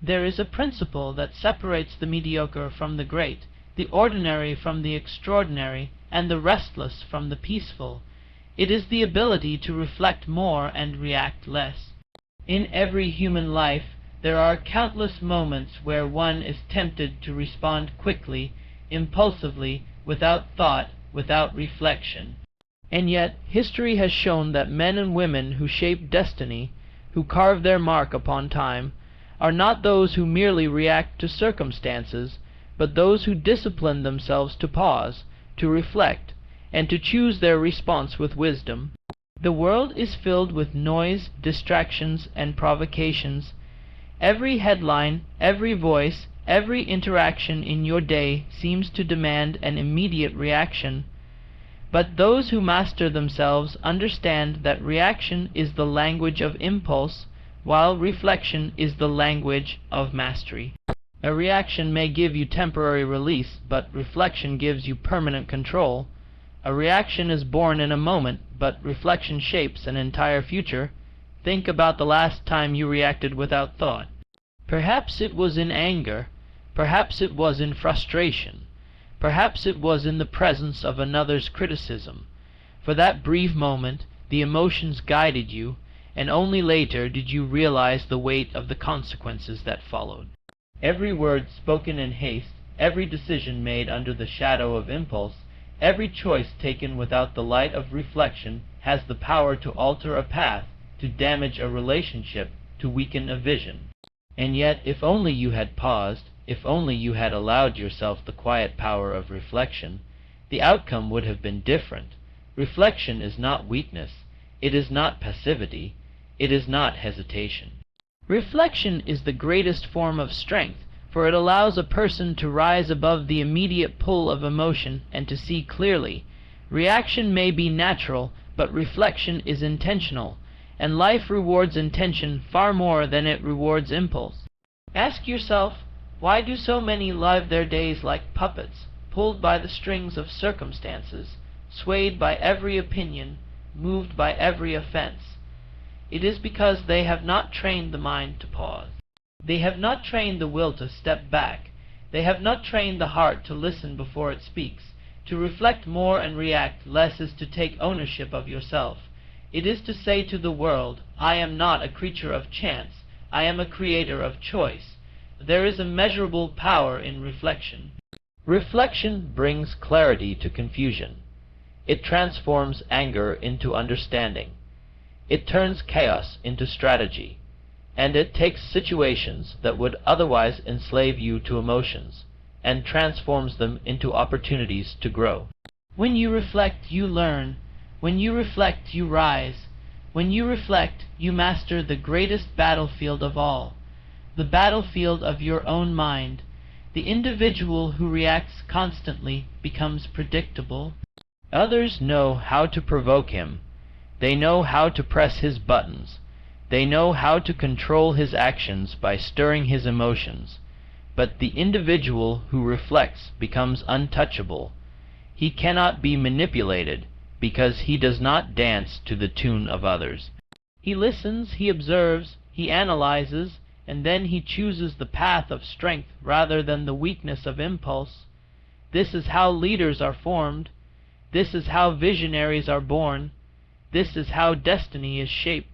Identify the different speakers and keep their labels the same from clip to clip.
Speaker 1: There is a principle that separates the mediocre from the great, the ordinary from the extraordinary, and the restless from the peaceful. It is the ability to reflect more and react less. In every human life there are countless moments where one is tempted to respond quickly, impulsively, without thought, without reflection. And yet history has shown that men and women who shape destiny, who carve their mark upon time, are not those who merely react to circumstances, but those who discipline themselves to pause, to reflect, and to choose their response with wisdom. The world is filled with noise, distractions, and provocations. Every headline, every voice, every interaction in your day seems to demand an immediate reaction. But those who master themselves understand that reaction is the language of impulse, while reflection is the language of mastery. A reaction may give you temporary release, but reflection gives you permanent control. A reaction is born in a moment, but reflection shapes an entire future. Think about the last time you reacted without thought. Perhaps it was in anger, perhaps it was in frustration, perhaps it was in the presence of another's criticism. For that brief moment, the emotions guided you, and only later did you realize the weight of the consequences that followed. Every word spoken in haste, every decision made under the shadow of impulse, every choice taken without the light of reflection has the power to alter a path, to damage a relationship, to weaken a vision. And yet, if only you had paused, if only you had allowed yourself the quiet power of reflection, the outcome would have been different. Reflection is not weakness, it is not passivity, it is not hesitation. Reflection is the greatest form of strength, for it allows a person to rise above the immediate pull of emotion and to see clearly. Reaction may be natural, but reflection is intentional, and life rewards intention far more than it rewards impulse. Ask yourself, why do so many live their days like puppets, pulled by the strings of circumstances, swayed by every opinion, moved by every offense? It is because they have not trained the mind to pause. They have not trained the will to step back. They have not trained the heart to listen before it speaks. To reflect more and react less is to take ownership of yourself. It is to say to the world, I am not a creature of chance, I am a creator of choice. There is immeasurable power in reflection. Reflection brings clarity to confusion. It transforms anger into understanding. It turns chaos into strategy. And it takes situations that would otherwise enslave you to emotions, and transforms them into opportunities to grow. When you reflect, you learn. When you reflect, you rise. When you reflect, you master the greatest battlefield of all, the battlefield of your own mind. The individual who reacts constantly becomes predictable. Others know how to provoke him. They know how to press his buttons. They know how to control his actions by stirring his emotions. But the individual who reflects becomes untouchable. He cannot be manipulated, because he does not dance to the tune of others. He listens, he observes, he analyzes, and then he chooses the path of strength rather than the weakness of impulse. This is how leaders are formed. This is how visionaries are born. This is how destiny is shaped.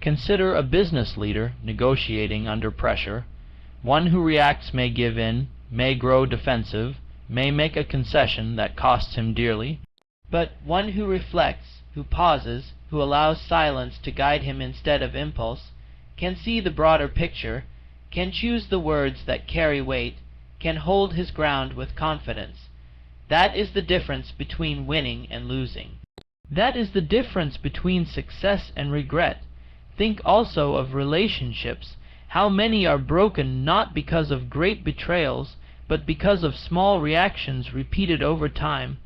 Speaker 1: Consider a business leader negotiating under pressure. One who reacts may give in, may grow defensive, may make a concession that costs him dearly. But one who reflects, who pauses, who allows silence to guide him instead of impulse, can see the broader picture, can choose the words that carry weight, can hold his ground with confidence. That is the difference between winning and losing. That is the difference between success and regret. Think also of relationships. How many are broken not because of great betrayals, but because of small reactions repeated over time.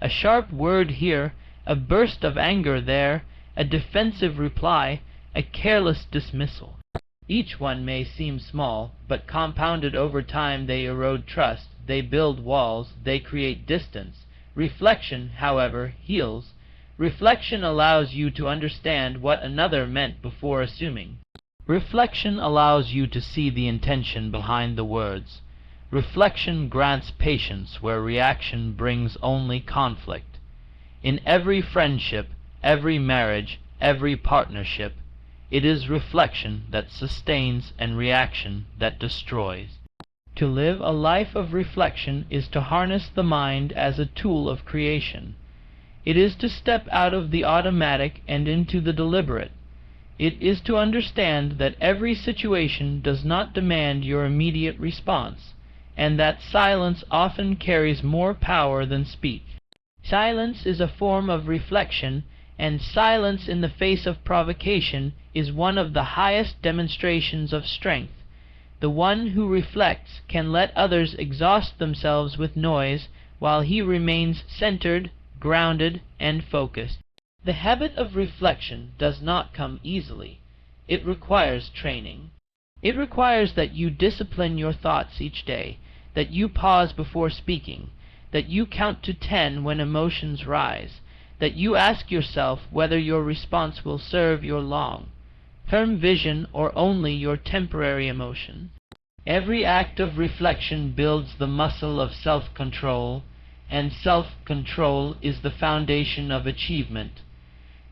Speaker 1: A sharp word here, a burst of anger there, a defensive reply, a careless dismissal. Each one may seem small, but compounded over time they erode trust, they build walls, they create distance. Reflection, however, heals. Reflection allows you to understand what another meant before assuming. Reflection allows you to see the intention behind the words. Reflection grants patience where reaction brings only conflict. In every friendship, every marriage, every partnership, it is reflection that sustains and reaction that destroys. To live a life of reflection is to harness the mind as a tool of creation. It is to step out of the automatic and into the deliberate. It is to understand that every situation does not demand your immediate response, and that silence often carries more power than speech. Silence is a form of reflection, and silence in the face of provocation is one of the highest demonstrations of strength. The one who reflects can let others exhaust themselves with noise, while he remains centered, grounded, and focused. The habit of reflection does not come easily. It requires training. It requires that you discipline your thoughts each day, that you pause before speaking, that you count to 10 when emotions rise, that you ask yourself whether your response will serve your long-term vision or only your temporary emotion. Every act of reflection builds the muscle of self-control, and self-control is the foundation of achievement.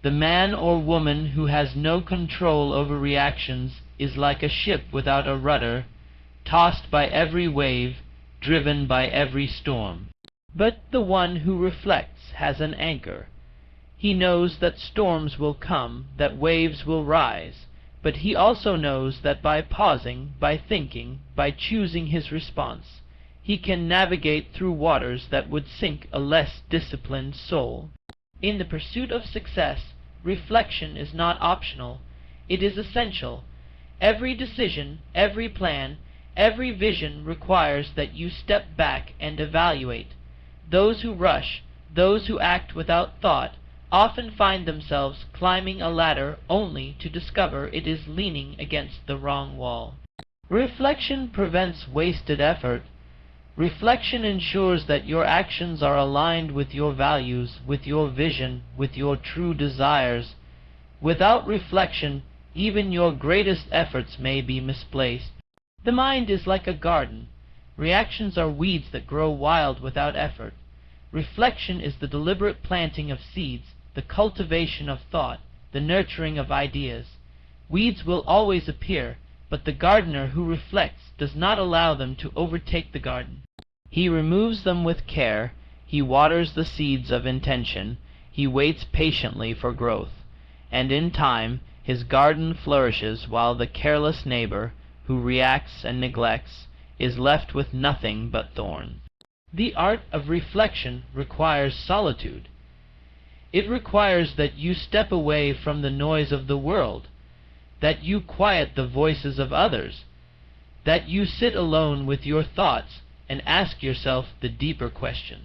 Speaker 1: The man or woman who has no control over reactions is like a ship without a rudder, tossed by every wave, driven by every storm. But the one who reflects has an anchor. He knows that storms will come, that waves will rise, but he also knows that by pausing, by thinking, by choosing his response, he can navigate through waters that would sink a less disciplined soul. In the pursuit of success, reflection is not optional, it is essential. Every decision, every plan, every vision requires that you step back and evaluate. Those who rush, those who act without thought, often find themselves climbing a ladder only to discover it is leaning against the wrong wall. Reflection prevents wasted effort. Reflection ensures that your actions are aligned with your values, with your vision, with your true desires. Without reflection, even your greatest efforts may be misplaced. The mind is like a garden. Reactions are weeds that grow wild without effort. Reflection is the deliberate planting of seeds, the cultivation of thought, the nurturing of ideas. Weeds will always appear, but the gardener who reflects does not allow them to overtake the garden. He removes them with care, he waters the seeds of intention, he waits patiently for growth, and in time his garden flourishes while the careless neighbor, who reacts and neglects, is left with nothing but thorns. The art of reflection requires solitude. It requires that you step away from the noise of the world, that you quiet the voices of others, that you sit alone with your thoughts and ask yourself the deeper questions.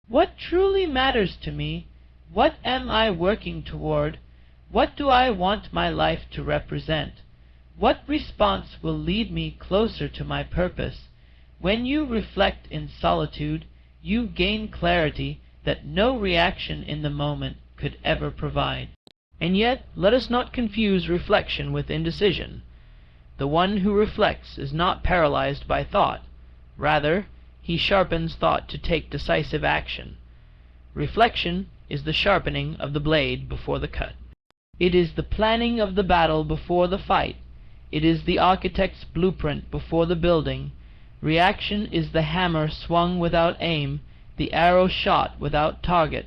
Speaker 1: What truly matters to me? What am I working toward? What do I want my life to represent? What response will lead me closer to my purpose? When you reflect in solitude, you gain clarity that no reaction in the moment could ever provide. And yet, let us not confuse reflection with indecision. The one who reflects is not paralyzed by thought. Rather, he sharpens thought to take decisive action. Reflection is the sharpening of the blade before the cut. It is the planning of the battle before the fight. It is the architect's blueprint before the building. Reaction is the hammer swung without aim, the arrow shot without target.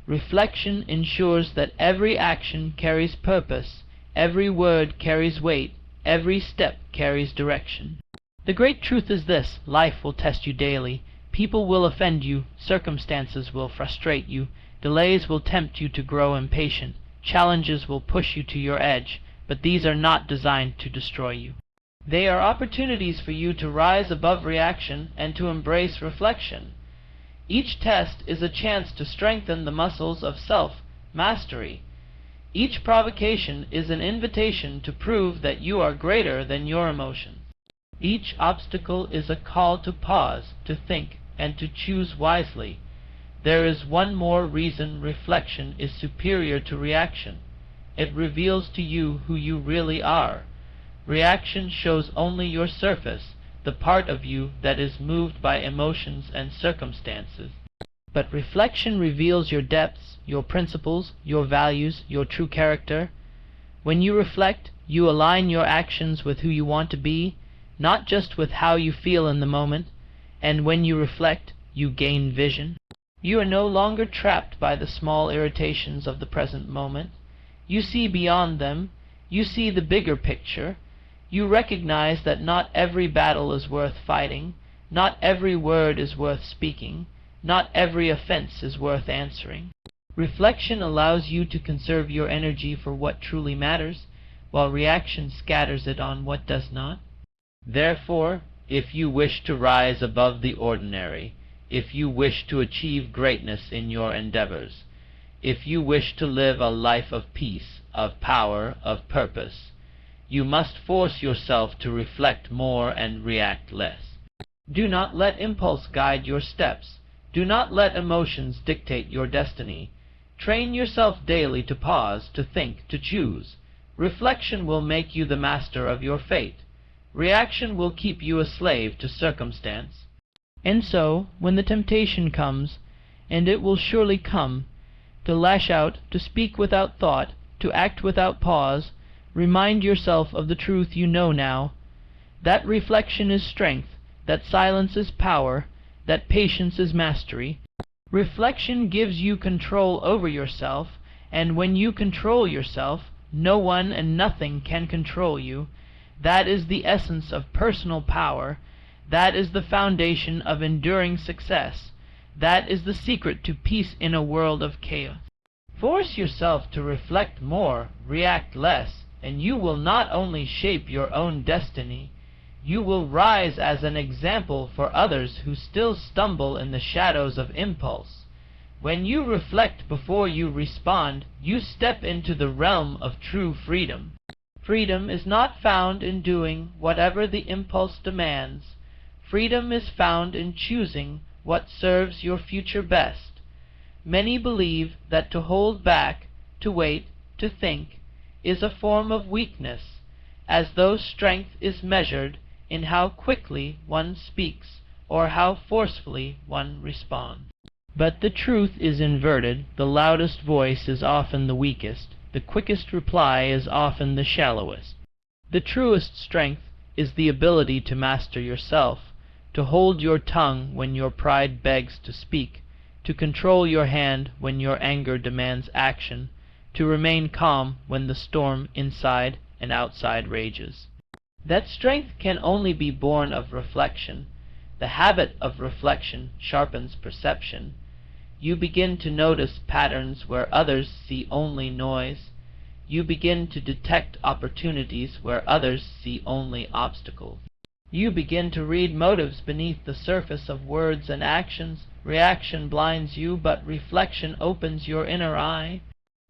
Speaker 1: Reflection ensures that every action carries purpose, every word carries weight, every step carries direction. The great truth is this: life will test you daily. People will offend you, circumstances will frustrate you, delays will tempt you to grow impatient, challenges will push you to your edge, but these are not designed to destroy you. They are opportunities for you to rise above reaction and to embrace reflection. Each test is a chance to strengthen the muscles of self-mastery. Each provocation is an invitation to prove that you are greater than your emotions. Each obstacle is a call to pause, to think, and to choose wisely. There is one more reason reflection is superior to reaction. It reveals to you who you really are. Reaction shows only your surface, the part of you that is moved by emotions and circumstances. But reflection reveals your depths, your principles, your values, your true character. When you reflect, you align your actions with who you want to be, not just with how you feel in the moment, and when you reflect, you gain vision. You are no longer trapped by the small irritations of the present moment. You see beyond them, you see the bigger picture. You recognize that not every battle is worth fighting, not every word is worth speaking, not every offense is worth answering. Reflection allows you to conserve your energy for what truly matters, while reaction scatters it on what does not. Therefore, if you wish to rise above the ordinary, if you wish to achieve greatness in your endeavors, if you wish to live a life of peace, of power, of purpose, you must force yourself to reflect more and react less. Do not let impulse guide your steps. Do not let emotions dictate your destiny. Train yourself daily to pause, to think, to choose. Reflection will make you the master of your fate. Reaction will keep you a slave to circumstance. And so, when the temptation comes, and it will surely come, to lash out, to speak without thought, to act without pause, remind yourself of the truth you know now, that reflection is strength, that silence is power, that patience is mastery. Reflection gives you control over yourself, and when you control yourself, no one and nothing can control you. That is the essence of personal power. That is the foundation of enduring success. That is the secret to peace in a world of chaos. Force yourself to reflect more, react less, and you will not only shape your own destiny, you will rise as an example for others who still stumble in the shadows of impulse. When you reflect before you respond, you step into the realm of true freedom. Freedom is not found in doing whatever the impulse demands. Freedom is found in choosing what serves your future best. Many believe that to hold back, to wait, to think, is a form of weakness, as though strength is measured in how quickly one speaks or how forcefully one responds. But the truth is inverted. The loudest voice is often the weakest. The quickest reply is often the shallowest. The truest strength is the ability to master yourself, to hold your tongue when your pride begs to speak, to control your hand when your anger demands action, to remain calm when the storm inside and outside rages. That strength can only be born of reflection. The habit of reflection sharpens perception. You begin to notice patterns where others see only noise. You begin to detect opportunities where others see only obstacles. You begin to read motives beneath the surface of words and actions. Reaction blinds you, but reflection opens your inner eye.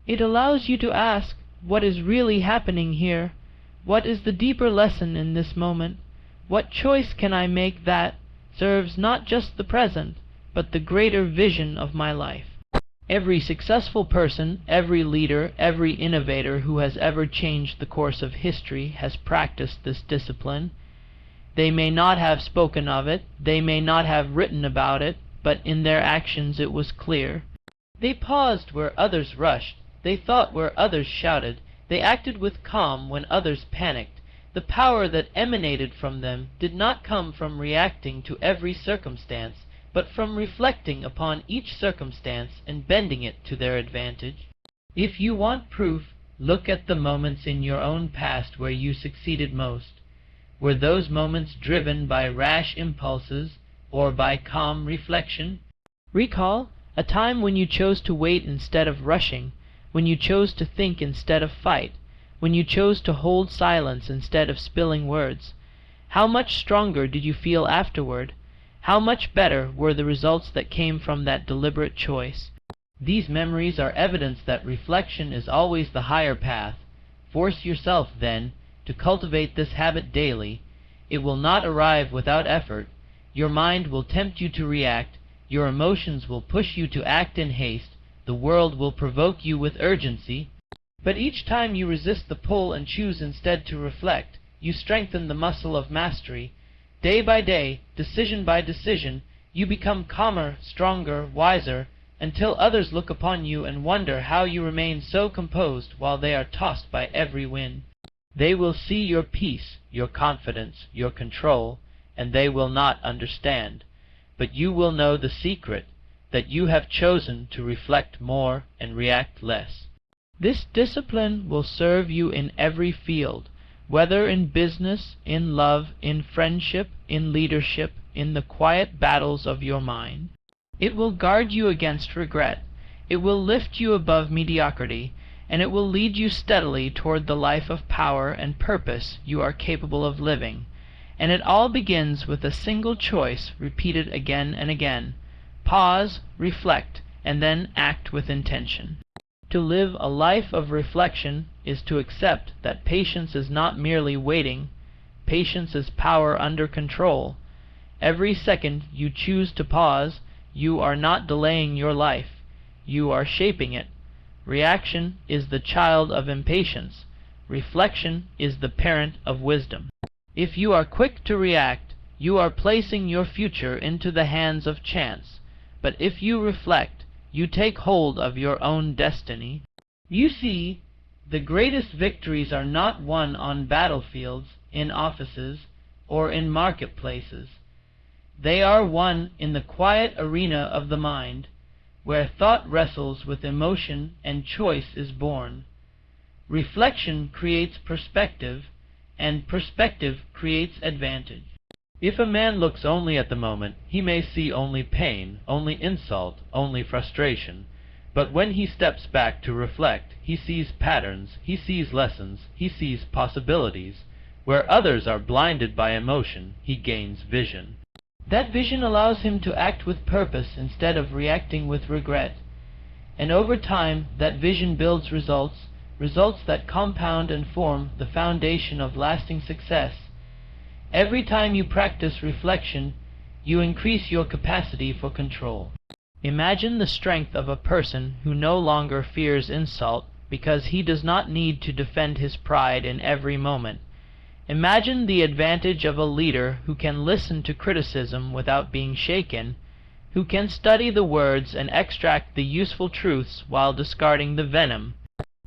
Speaker 1: It allows you to ask, what is really happening here? What is the deeper lesson in this moment? What choice can I make that serves not just the present, but the greater vision of my life? Every successful person, every leader, every innovator who has ever changed the course of history has practiced this discipline. They may not have spoken of it, they may not have written about it, but in their actions it was clear. They paused where others rushed, they thought where others shouted, they acted with calm when others panicked. The power that emanated from them did not come from reacting to every circumstance, but from reflecting upon each circumstance and bending it to their advantage. If you want proof, look at the moments in your own past where you succeeded most. Were those moments driven by rash impulses or by calm reflection? Recall a time when you chose to wait instead of rushing, when you chose to think instead of fight, when you chose to hold silence instead of spilling words. How much stronger did you feel afterward? How much better were the results that came from that deliberate choice? These memories are evidence that reflection is always the higher path. Force yourself, then, to cultivate this habit daily. It will not arrive without effort. Your mind will tempt you to react. Your emotions will push you to act in haste. The world will provoke you with urgency. But each time you resist the pull and choose instead to reflect, you strengthen the muscle of mastery. Day by day, decision by decision, you become calmer, stronger, wiser, until others look upon you and wonder how you remain so composed while they are tossed by every wind. They will see your peace, your confidence, your control, and they will not understand. But you will know the secret, that you have chosen to reflect more and react less. This discipline will serve you in every field, whether in business, in love, in friendship, in leadership, in the quiet battles of your mind. It will guard you against regret. It will lift you above mediocrity, and it will lead you steadily toward the life of power and purpose you are capable of living. And it all begins with a single choice repeated again and again. Pause, reflect, and then act with intention. To live a life of reflection is to accept that patience is not merely waiting. Patience is power under control. Every second you choose to pause, you are not delaying your life. You are shaping it. Reaction is the child of impatience. Reflection is the parent of wisdom. If you are quick to react, you are placing your future into the hands of chance. But if you reflect, you take hold of your own destiny. You see, the greatest victories are not won on battlefields, in offices, or in marketplaces. They are won in the quiet arena of the mind, where thought wrestles with emotion and choice is born. Reflection creates perspective, and perspective creates advantage. If a man looks only at the moment, he may see only pain, only insult, only frustration. But when he steps back to reflect, he sees patterns, he sees lessons, he sees possibilities. Where others are blinded by emotion, he gains vision. That vision allows him to act with purpose instead of reacting with regret. And over time, that vision builds results, results that compound and form the foundation of lasting success. Every time you practice reflection, you increase your capacity for control. Imagine the strength of a person who no longer fears insult because he does not need to defend his pride in every moment. Imagine the advantage of a leader who can listen to criticism without being shaken, who can study the words and extract the useful truths while discarding the venom.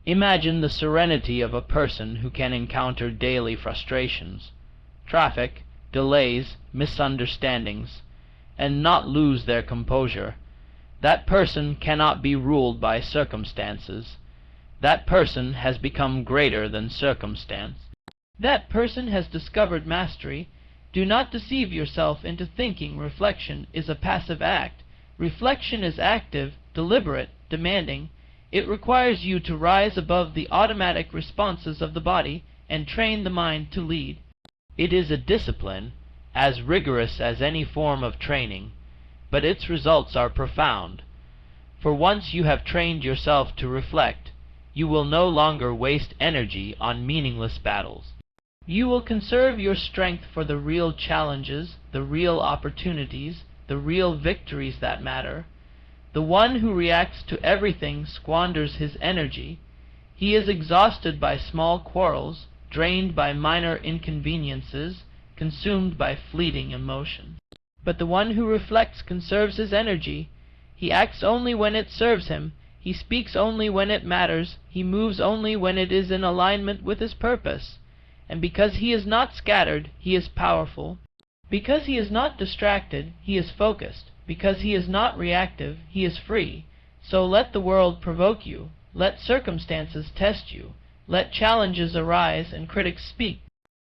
Speaker 1: Imagine the serenity of a person who can encounter daily frustrations, traffic, delays, misunderstandings, and not lose their composure. That person cannot be ruled by circumstances. That person has become greater than circumstance. That person has discovered mastery. Do not deceive yourself into thinking reflection is a passive act. Reflection is active, deliberate, demanding. It requires you to rise above the automatic responses of the body and train the mind to lead. It is a discipline, as rigorous as any form of training, but its results are profound. For once you have trained yourself to reflect, you will no longer waste energy on meaningless battles. You will conserve your strength for the real challenges, the real opportunities, the real victories that matter. The one who reacts to everything squanders his energy. He is exhausted by small quarrels, drained by minor inconveniences, consumed by fleeting emotions. But the one who reflects conserves his energy. He acts only when it serves him. He speaks only when it matters. He moves only when it is in alignment with his purpose. And because he is not scattered, he is powerful. Because he is not distracted, he is focused. Because he is not reactive, he is free. So let the world provoke you. Let circumstances test you. Let challenges arise and critics speak.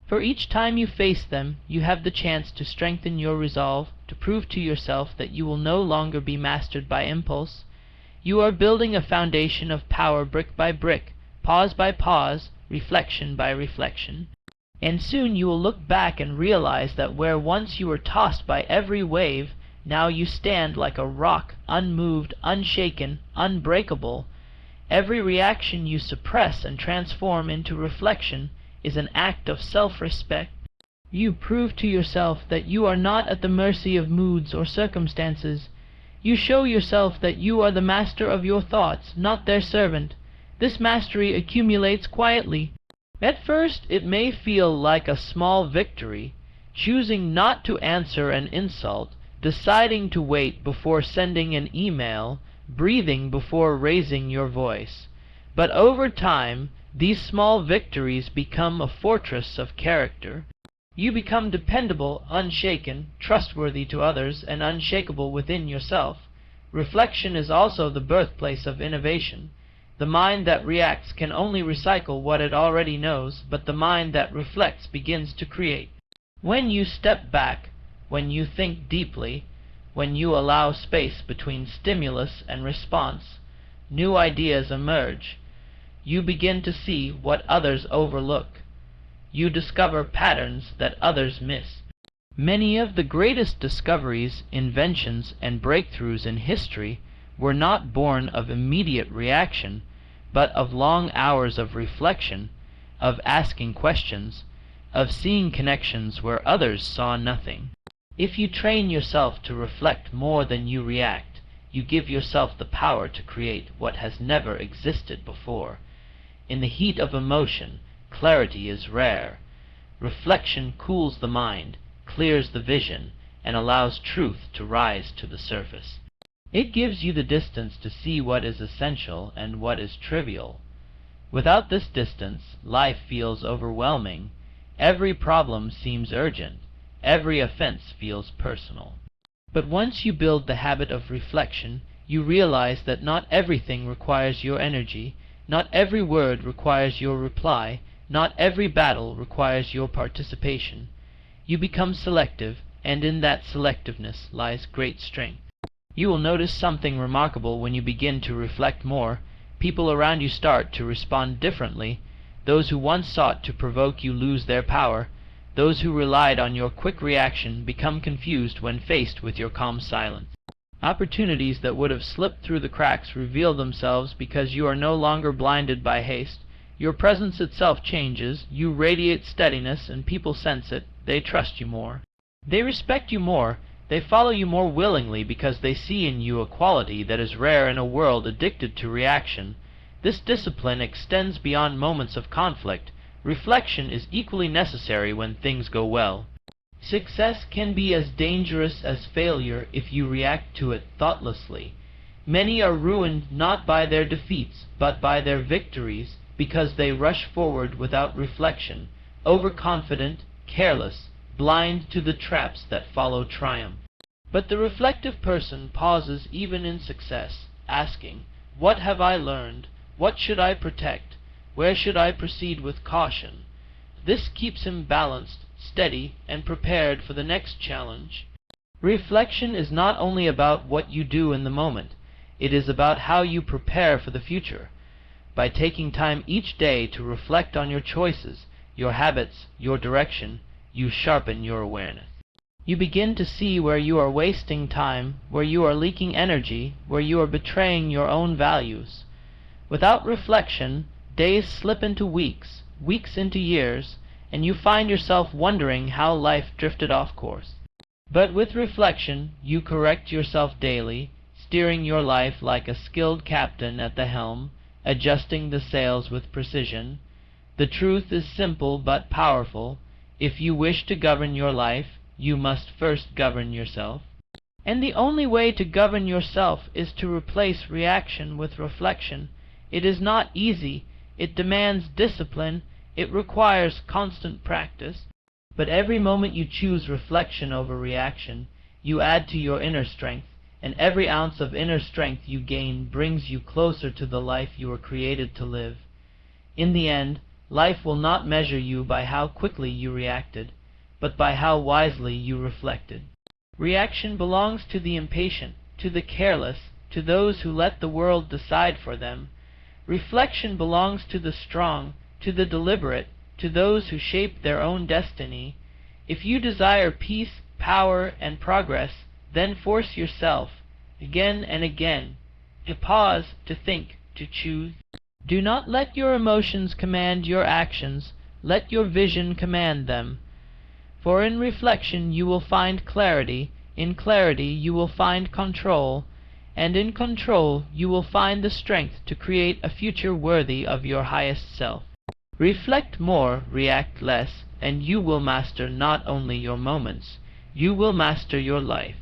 Speaker 1: For each time you face them, you have the chance to strengthen your resolve, to prove to yourself that you will no longer be mastered by impulse. You are building a foundation of power brick by brick, pause by pause, reflection by reflection. And soon you will look back and realize that where once you were tossed by every wave, now you stand like a rock, unmoved, unshaken, unbreakable. Every reaction you suppress and transform into reflection is an act of self-respect. You prove to yourself that you are not at the mercy of moods or circumstances. You show yourself that you are the master of your thoughts, not their servant. This mastery accumulates quietly. At first it may feel like a small victory, choosing not to answer an insult, deciding to wait before sending an email, breathing before raising your voice. But over time, these small victories become a fortress of character. You become dependable, unshaken, trustworthy to others, and unshakable within yourself. Reflection is also the birthplace of innovation. The mind that reacts can only recycle what it already knows, but the mind that reflects begins to create. When you step back, when you think deeply, when you allow space between stimulus and response, new ideas emerge. You begin to see what others overlook. You discover patterns that others miss. Many of the greatest discoveries, inventions, and breakthroughs in history were not born of immediate reaction, but of long hours of reflection, of asking questions, of seeing connections where others saw nothing. If you train yourself to reflect more than you react, you give yourself the power to create what has never existed before. In the heat of emotion, clarity is rare. Reflection cools the mind, clears the vision, and allows truth to rise to the surface. It gives you the distance to see what is essential and what is trivial. Without this distance, life feels overwhelming. Every problem seems urgent. Every offense feels personal. But once you build the habit of reflection, you realize that not everything requires your energy, not every word requires your reply, not every battle requires your participation. You become selective, and in that selectiveness lies great strength. You will notice something remarkable when you begin to reflect more. People around you start to respond differently. Those who once sought to provoke you lose their power. Those who relied on your quick reaction become confused when faced with your calm silence. Opportunities that would have slipped through the cracks reveal themselves because you are no longer blinded by haste. Your presence itself changes. You radiate steadiness, and people sense it. They trust you more. They respect you more. They follow you more willingly because they see in you a quality that is rare in a world addicted to reaction. This discipline extends beyond moments of conflict. Reflection is equally necessary when things go well. Success can be as dangerous as failure if you react to it thoughtlessly. Many are ruined not by their defeats, but by their victories, because they rush forward without reflection, overconfident, careless, blind to the traps that follow triumph. But the reflective person pauses even in success, asking, "What have I learned? What should I protect? Where should I proceed with caution?" This keeps him balanced, steady, and prepared for the next challenge. Reflection is not only about what you do in the moment, it is about how you prepare for the future. By taking time each day to reflect on your choices, your habits, your direction, you sharpen your awareness. You begin to see where you are wasting time, where you are leaking energy, where you are betraying your own values. Without reflection, days slip into weeks, weeks into years, and you find yourself wondering how life drifted off course. But with reflection, you correct yourself daily, steering your life like a skilled captain at the helm, adjusting the sails with precision. The truth is simple but powerful. If you wish to govern your life, you must first govern yourself. And the only way to govern yourself is to replace reaction with reflection. It is not easy. It demands discipline. It requires constant practice. But every moment you choose reflection over reaction, you add to your inner strength, and every ounce of inner strength you gain brings you closer to the life you were created to live. In the end, life will not measure you by how quickly you reacted, but by how wisely you reflected. Reaction belongs to the impatient, to the careless, to those who let the world decide for them. Reflection belongs to the strong, to the deliberate, to those who shape their own destiny. If you desire peace, power, and progress, then force yourself, again and again, to pause, to think, to choose. Do not let your emotions command your actions. Let your vision command them. For in reflection you will find clarity, in clarity you will find control, and in control you will find the strength to create a future worthy of your highest self. Reflect more, react less, and you will master not only your moments, you will master your life.